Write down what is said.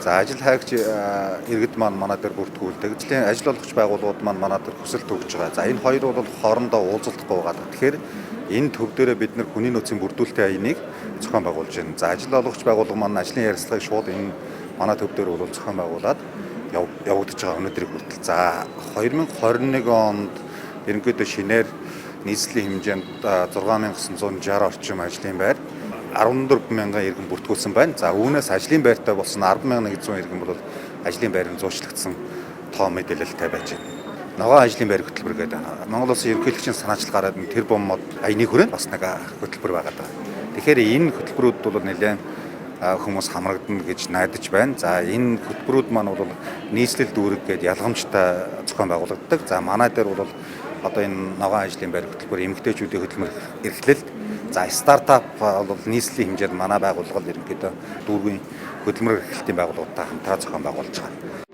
За ажил хайгч иргэд маань манай дээр бүртгүүлдэг. Ажлын ажил олгогч байгууллагууд маань манай дээр хүсэлт өгж байгаа. За энэ хоёр бол хоорондоо уулзалтгүй байгаа. Тэгэхээр энэ төв дээрээ бид нэр хүний нөөцийн бүрдүүлэлтийн аяныг зохион байгуулж байна. За ажил олгогч байгууллага маань ажлын ярилцлагыг шууд энэ манай төв дээр бол зохион байгуулад явагдаж байгаа өнөөдрийг хүртэл. За 2021 онд ерөнхийдөө шинээр нийслэлийн хэмжээнд 6960 орчим ажлын байр 14 мянган иргэн бүртгүүлсэн байна. За үүнээс ажлын байртай болсон 10,100 иргэн бол ажлын байрын зуучлагдсан тоо мэдээлэлтэй байж байна. Ногоон ажлын байр хөтөлбөр гэдэг Монгол Улсын ерөнхийлөгчийн санаачил гараад тэр боммод аяны хүрээнд бас нэг хөтөлбөр байгаа даа. Тэгэхээр энэ хөтөлбөрүүд бол нэлээд хүмүүс хамрагдана гэж найдаж байна. За энэ хөтөлбөрүүд маань бол нийслэл дүүрэг гэдэг ялгамжтай зохион байгуулагддаг. За манай дээр бол одоо энэ ногоон ажлын байр хөтөлбөр эмэгтэйчүүдийн хөдөлмөр эрхлэлт. За стартап бол нийслэлийн хэмжээнд манай байгууллага ерөнхийдөө дүүргийн хөдөлмөр эрхлэлтийн байгууллагуудтай хамтран зохион байгуулж байгаа.